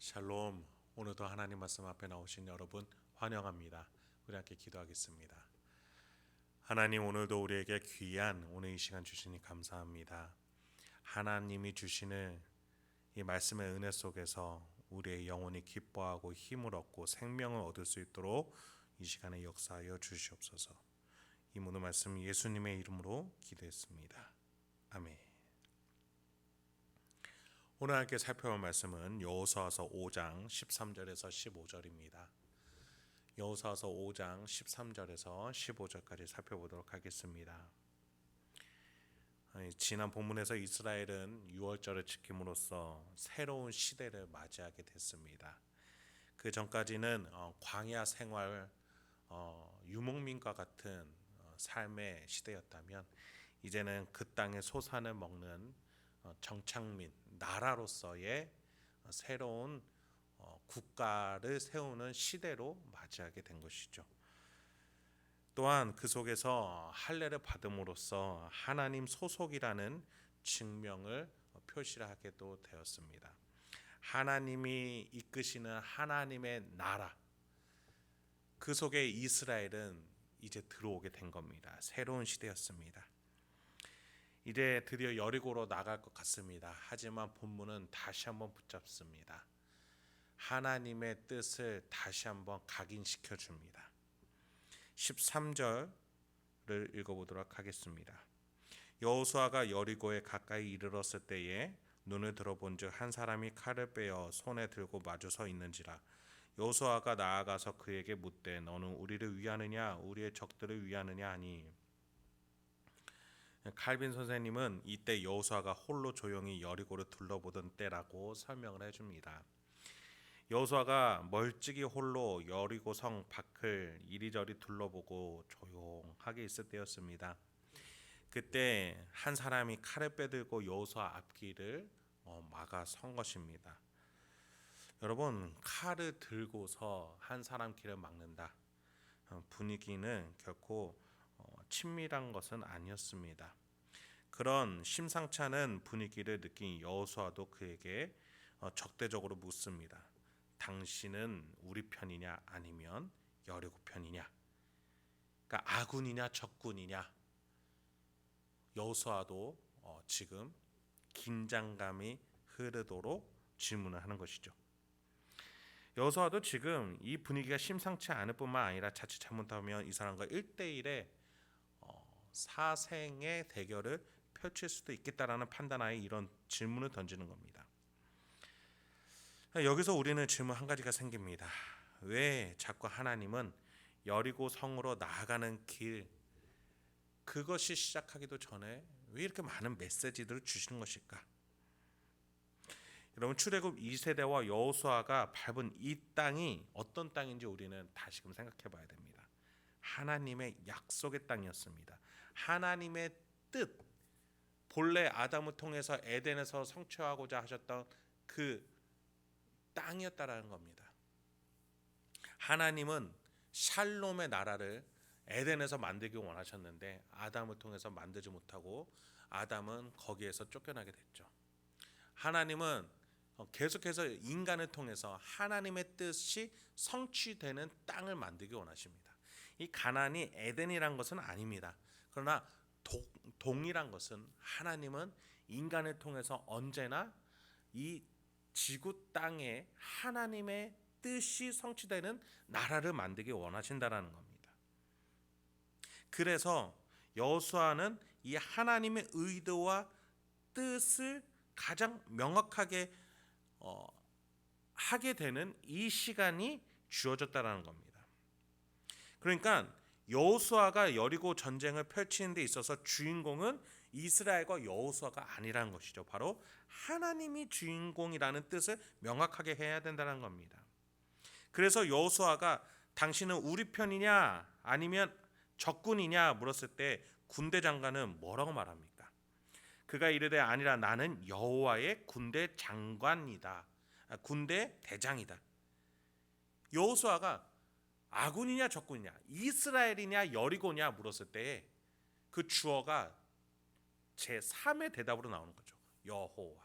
샬롬. 오늘도 하나님 말씀 앞에 나오신 여러분 환영합니다. 우리 함께 기도하겠습니다. 하나님, 오늘도 우리에게 귀한 오늘 이 시간 주시니 감사합니다. 하나님이 주시는 이 말씀의 은혜 속에서 우리의 영혼이 기뻐하고 힘을 얻고 생명을 얻을 수 있도록 이 시간에 역사하여 주시옵소서. 이 모든 말씀 예수님의 이름으로 기도했습니다. 아멘. 오늘 함께 살펴볼 말씀은 여호수아서 5장 13절에서 15절입니다. 여호수아서 5장 13절에서 15절까지 살펴보도록 하겠습니다. 지난 본문에서 이스라엘은 유월절을 지킴으로써 새로운 시대를 맞이하게 됐습니다. 그 전까지는 광야 생활, 유목민과 같은 삶의 시대였다면 이제는 그 땅의 소산을 먹는 정착민, 나라로서의 새로운 국가를 세우는 시대로 맞이하게 된 것이죠. 또한 그 속에서 할례를 받음으로써 하나님 소속이라는 증명을 표시를 하게도 되었습니다. 하나님이 이끄시는 하나님의 나라, 그 속에 이스라엘은 이제 들어오게 된 겁니다. 새로운 시대였습니다. 이제 드디어 여리고로 나갈 것 같습니다. 하지만 본문은 다시 한번 붙잡습니다. 하나님의 뜻을 다시 한번 각인시켜 줍니다. 13절을 읽어보도록 하겠습니다. 여호수아가 여리고에 가까이 이르렀을 때에 눈을 들어본즉 한 사람이 칼을 빼어 손에 들고 마주 서 있는지라. 여호수아가 나아가서 그에게 묻되 너는 우리를 위하느냐 우리의 적들을 위하느냐 하니, 칼빈 선생님은 이때 여호수아가 홀로 조용히 여리고를 둘러보던 때라고 설명을 해줍니다. 여호수아가 멀찍이 홀로 여리고 성 밖을 이리저리 둘러보고 조용하게 있을 때였습니다. 그때 한 사람이 칼을 빼들고 여호수아 앞길을 막아 선 것입니다. 여러분, 칼을 들고서 한 사람 길을 막는다. 분위기는 결코 친밀한 것은 아니었습니다. 그런 심상치 않은 분위기를 느낀 여호수아도 그에게 적대적으로 묻습니다. 당신은 우리 편이냐 아니면 여리고 편이냐? 그러니까 아군이냐 적군이냐? 여호수아도 지금 긴장감이 흐르도록 질문을 하는 것이죠. 여호수아도 지금 이 분위기가 심상치 않을 뿐만 아니라 자칫 잘못하면 이 사람과 1대1의 사생의 대결을 펼칠 수도 있겠다라는 판단하에 이런 질문을 던지는 겁니다. 여기서 우리는 질문 한 가지가 생깁니다. 왜 자꾸 하나님은 여리고 성으로 나아가는 길, 그것이 시작하기도 전에 왜 이렇게 많은 메시지들을 주시는 것일까? 여러분, 출애굽 2세대와 여호수아가 밟은 이 땅이 어떤 땅인지 우리는 다시금 생각해 봐야 됩니다. 하나님의 약속의 땅이었습니다. 하나님의 뜻, 본래 아담을 통해서 에덴에서 성취하고자 하셨던 그 땅이었다라는 겁니다. 하나님은 샬롬의 나라를 에덴에서 만들기 원하셨는데 아담을 통해서 만들지 못하고 아담은 거기에서 쫓겨나게 됐죠. 하나님은 계속해서 인간을 통해서 하나님의 뜻이 성취되는 땅을 만들기 원하십니다. 이 가나안이 에덴이란 것은 아닙니다. 그러나 동일한 것은 하나님은 인간을 통해서 언제나 이 지구 땅에 하나님의 뜻이 성취되는 나라를 만들기 원하신다라는 겁니다. 그래서 여호수아는 이 하나님의 의도와 뜻을 가장 명확하게 하게 되는 이 시간이 주어졌다라는 겁니다. 그러니까 여호수아가 여리고 전쟁을 펼치는 데 있어서 주인공은 이스라엘과 여호수아가 아니라는 것이죠. 바로 하나님이 주인공이라는 뜻을 명확하게 해야 된다는 겁니다. 그래서 여호수아가 당신은 우리 편이냐 아니면 적군이냐 물었을 때 군대 장관은 뭐라고 말합니까? 그가 이르되 아니라 나는 여호와의 군대 장관이다. 군대 대장이다. 여호수아가 아군이냐 적군이냐, 이스라엘이냐 여리고냐 물었을 때 그 주어가 제3의 대답으로 나오는 거죠. 여호와.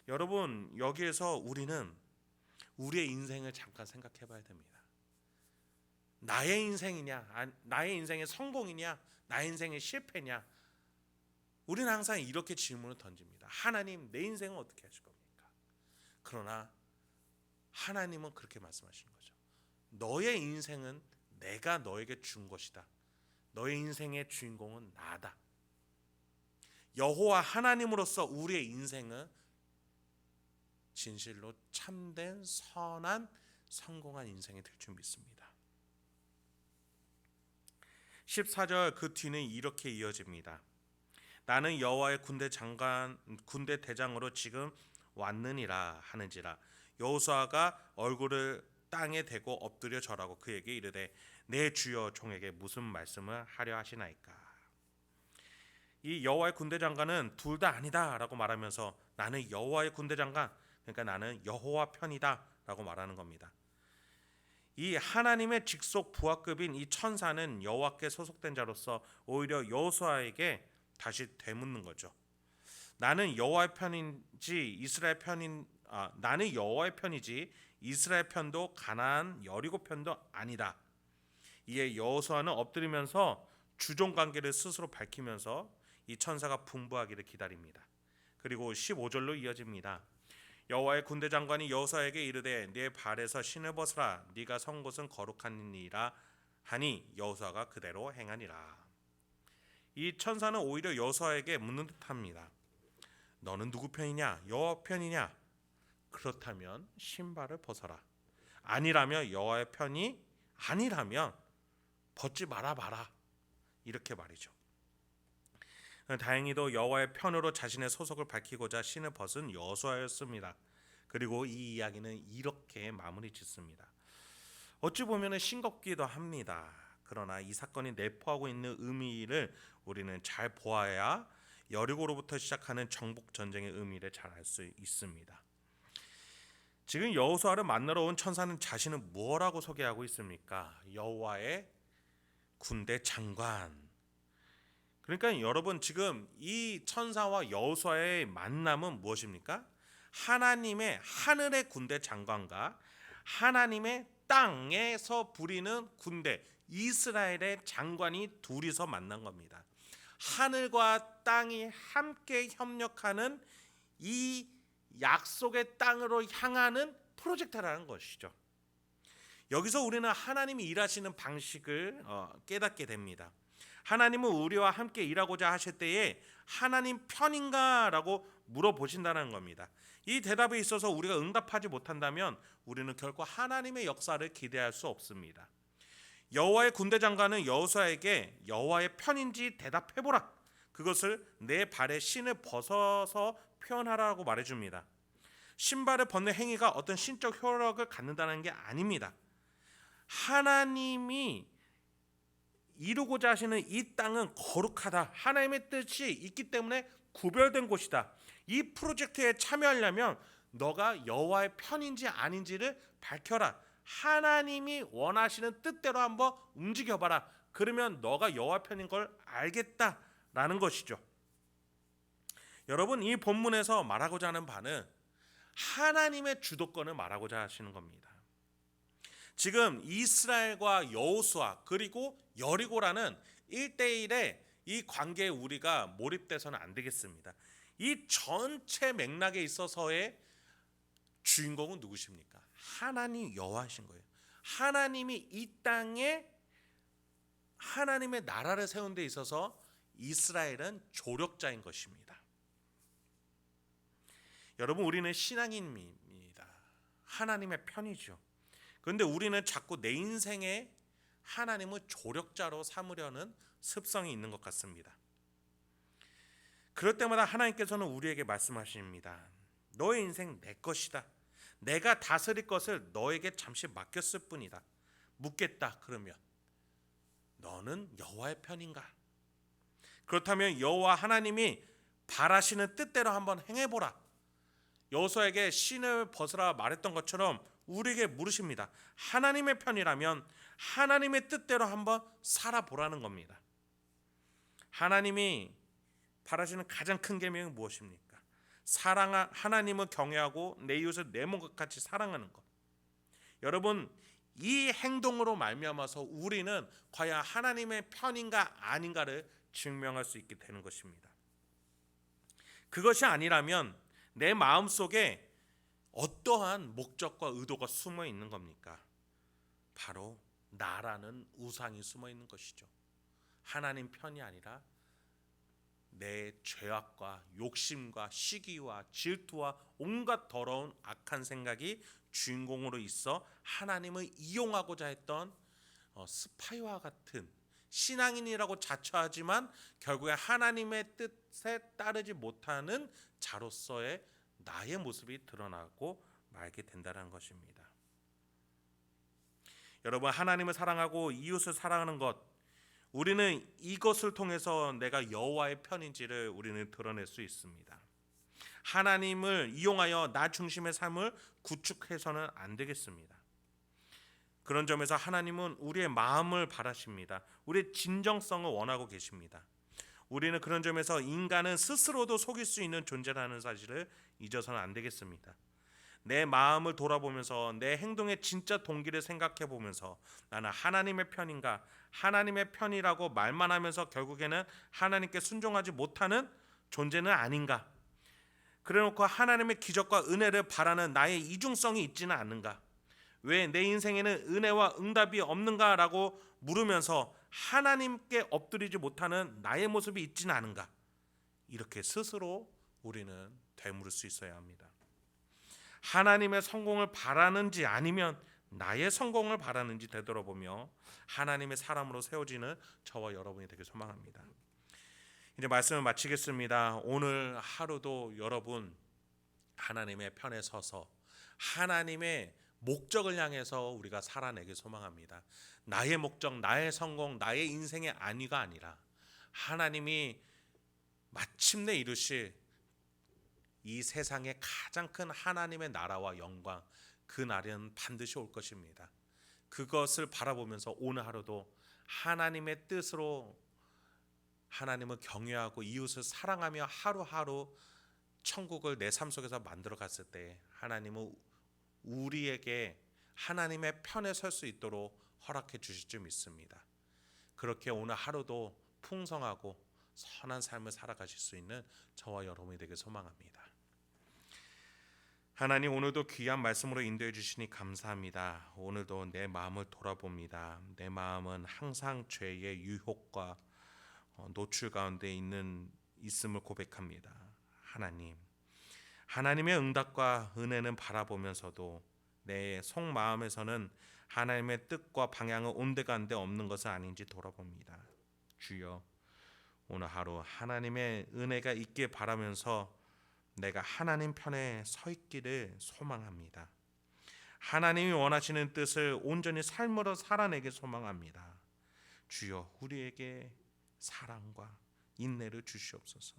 여러분, 여기에서 우리는 우리의 인생을 잠깐 생각해 봐야 됩니다. 나의 인생이냐, 나의 인생의 성공이냐, 나의 인생의 실패냐. 우리는 항상 이렇게 질문을 던집니다. 하나님, 내 인생은 어떻게 하실 겁니까? 그러나 하나님은 그렇게 말씀하시는 거죠. 너의 인생은 내가 너에게 준 것이다. 너의 인생의 주인공은 나다. 여호와 하나님으로서 우리의 인생은 진실로 참된 선한 성공한 인생이 될 줄 믿습니다. 14절 그 뒤는 이렇게 이어집니다. 나는 여호와의 군대 대장으로 지금 왔느니라 하는지라. 여호수아가 얼굴을 땅에 대고 엎드려 절하고 그에게 이르되 내 주여 종에게 무슨 말씀을 하려 하시나이까. 이 여호와의 군대 장관은 둘 다 아니다라고 말하면서 나는 여호와의 군대 장관, 그러니까 나는 여호와 편이다라고 말하는 겁니다. 이 하나님의 직속 부하급인 이 천사는 여호와께 소속된 자로서 오히려 여호수아에게 다시 되묻는 거죠. 나는 여호와의 편인지 이스라엘 편인 나는 여호와의 편이지 이스라엘 편도 가나안 여리고 편도 아니다. 이에 여호수아는 엎드리면서 주종 관계를 스스로 밝히면서 이 천사가 분부하기를 기다립니다. 그리고 15절로 이어집니다. 여호와의 군대 장관이 여호수아에게 이르되 네 발에서 신을 벗으라. 네가 선 곳은 거룩하니라 하니 여호수아가 그대로 행하니라. 이 천사는 오히려 여호수아에게 묻는 듯합니다. 너는 누구 편이냐? 여호와 편이냐? 그렇다면 신발을 벗어라. 아니라면 여호와의 편이 아니라면 벗지 말아봐라. 이렇게 말이죠. 다행히도 여호와의 편으로 자신의 소속을 밝히고자 신을 벗은 여호수아였습니다. 그리고 이 이야기는 이렇게 마무리 짓습니다. 어찌 보면 싱겁기도 합니다. 그러나 이 사건이 내포하고 있는 의미를 우리는 잘 보아야 여리고로부터 시작하는 정복 전쟁의 의미를 잘 알 수 있습니다. 지금 여호수아를 만나러 온 천사는 자신을 뭐라고 소개하고 있습니까? 여호와의 군대 장관. 그러니까 여러분, 지금 이 천사와 여호수아의 만남은 무엇입니까? 하나님의 하늘의 군대 장관과 하나님의 땅에서 부리는 군대 이스라엘의 장관이 둘이서 만난 겁니다. 하늘과 땅이 함께 협력하는 이 약속의 땅으로 향하는 프로젝트라는 것이죠. 여기서 우리는 하나님이 일하시는 방식을 깨닫게 됩니다. 하나님은 우리와 함께 일하고자 하실 때에 하나님 편인가? 라고 물어보신다는 겁니다. 이 대답에 있어서 우리가 응답하지 못한다면 우리는 결코 하나님의 역사를 기대할 수 없습니다. 여호와의 군대 장관은 여호수아에게 여호와의 편인지 대답해보라. 그것을 내 발에 신을 벗어서 표현하라고 말해줍니다. 신발을 벗는 행위가 어떤 신적 효력을 갖는다는 게 아닙니다. 하나님이 이루고자 하시는 이 땅은 거룩하다. 하나님의 뜻이 있기 때문에 구별된 곳이다. 이 프로젝트에 참여하려면 너가 여호와의 편인지 아닌지를 밝혀라. 하나님이 원하시는 뜻대로 한번 움직여봐라. 그러면 너가 여호와 편인 걸 알겠다라는 것이죠. 여러분, 이 본문에서 말하고자 하는 바는 하나님의 주도권을 말하고자 하시는 겁니다. 지금 이스라엘과 여호수아 그리고 여리고라는 1대1의 이 관계에 우리가 몰입돼서는 안 되겠습니다. 이 전체 맥락에 있어서의 주인공은 누구십니까? 하나님 여호와이신 거예요. 하나님이 이 땅에 하나님의 나라를 세운 데 있어서 이스라엘은 조력자인 것입니다. 여러분, 우리는 신앙인입니다. 하나님의 편이죠. 그런데 우리는 자꾸 내 인생에 하나님을 조력자로 삼으려는 습성이 있는 것 같습니다. 그럴 때마다 하나님께서는 우리에게 말씀하십니다. 너의 인생 내 것이다. 내가 다스릴 것을 너에게 잠시 맡겼을 뿐이다. 묻겠다. 그러면 너는 여호와의 편인가? 그렇다면 여호와 하나님이 바라시는 뜻대로 한번 행해보라. 여호수아에게 신을 벗으라 말했던 것처럼 우리에게 물으십니다. 하나님의 편이라면 하나님의 뜻대로 한번 살아보라는 겁니다. 하나님이 바라시는 가장 큰 계명은 무엇입니까? 하나님을 경외하고 내 이웃을 내 몸과 같이 사랑하는 것. 여러분, 이 행동으로 말미암아서 우리는 과연 하나님의 편인가 아닌가를 증명할 수 있게 되는 것입니다. 그것이 아니라면 내 마음속에 어떠한 목적과 의도가 숨어 있는 겁니까? 바로 나라는 우상이 숨어 있는 것이죠. 하나님 편이 아니라 내 죄악과 욕심과 시기와 질투와 온갖 더러운 악한 생각이 주인공으로 있어 하나님을 이용하고자 했던 스파이와 같은, 신앙인이라고 자처하지만 결국에 하나님의 뜻에 따르지 못하는 자로서의 나의 모습이 드러나고 말게 된다는 것입니다. 여러분, 하나님을 사랑하고 이웃을 사랑하는 것, 우리는 이것을 통해서 내가 여호와의 편인지를 우리는 드러낼 수 있습니다. 하나님을 이용하여 나 중심의 삶을 구축해서는 안 되겠습니다. 그런 점에서 하나님은 우리의 마음을 바라십니다. 우리의 진정성을 원하고 계십니다. 우리는 그런 점에서 인간은 스스로도 속일 수 있는 존재라는 사실을 잊어서는 안 되겠습니다. 내 마음을 돌아보면서 내 행동의 진짜 동기를 생각해 보면서 나는 하나님의 편인가, 하나님의 편이라고 말만 하면서 결국에는 하나님께 순종하지 못하는 존재는 아닌가, 그래놓고 하나님의 기적과 은혜를 바라는 나의 이중성이 있지는 않는가, 왜 내 인생에는 은혜와 응답이 없는가라고 물으면서 하나님께 엎드리지 못하는 나의 모습이 있지는 않은가, 이렇게 스스로 우리는 되물을 수 있어야 합니다. 하나님의 성공을 바라는지 아니면 나의 성공을 바라는지 되돌아보며 하나님의 사람으로 세워지는 저와 여러분이 되길 소망합니다. 이제 말씀을 마치겠습니다. 오늘 하루도 여러분 하나님의 편에 서서 하나님의 목적을 향해서 우리가 살아내길 소망합니다. 나의 목적, 나의 성공, 나의 인생의 안위가 아니라 하나님이 마침내 이루실 이 세상의 가장 큰 하나님의 나라와 영광, 그 날은 반드시 올 것입니다. 그것을 바라보면서 오늘 하루도 하나님의 뜻으로 하나님을 경외하고 이웃을 사랑하며 하루하루 천국을 내 삶 속에서 만들어 갔을 때 하나님은 우리에게 하나님의 편에 설 수 있도록 허락해 주실 줄 믿습니다. 그렇게 오늘 하루도 풍성하고 선한 삶을 살아가실 수 있는 저와 여러분이 되길 소망합니다. 하나님, 오늘도 귀한 말씀으로 인도해 주시니 감사합니다. 오늘도 내 마음을 돌아봅니다. 내 마음은 항상 죄의 유혹과 노출 가운데 있음을 고백합니다. 하나님의 응답과 은혜는 바라보면서도 내 속마음에서는 하나님의 뜻과 방향은 온데간데 없는 것은 아닌지 돌아봅니다. 주여, 오늘 하루 하나님의 은혜가 있길 바라면서 내가 하나님 편에 서 있기를 소망합니다. 하나님이 원하시는 뜻을 온전히 삶으로 살아내길 소망합니다. 주여, 우리에게 사랑과 인내를 주시옵소서.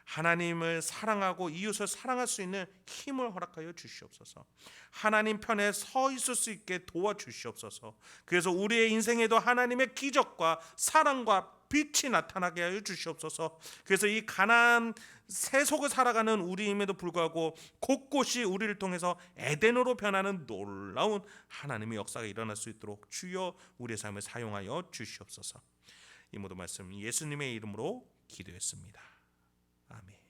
하나님을 사랑하고 이웃을 사랑할 수 있는 힘을 허락하여 주시옵소서. 하나님 편에 서 있을 수 있게 도와주시옵소서. 그래서 우리의 인생에도 하나님의 기적과 사랑과 빛이 나타나게 하여 주시옵소서. 그래서 이 가나안 세속을 살아가는 우리임에도 불구하고 곳곳이 우리를 통해서 에덴으로 변하는 놀라운 하나님의 역사가 일어날 수 있도록 주여 우리의 삶을 사용하여 주시옵소서. 이 모든 말씀 예수님의 이름으로 기도했습니다. 아멘.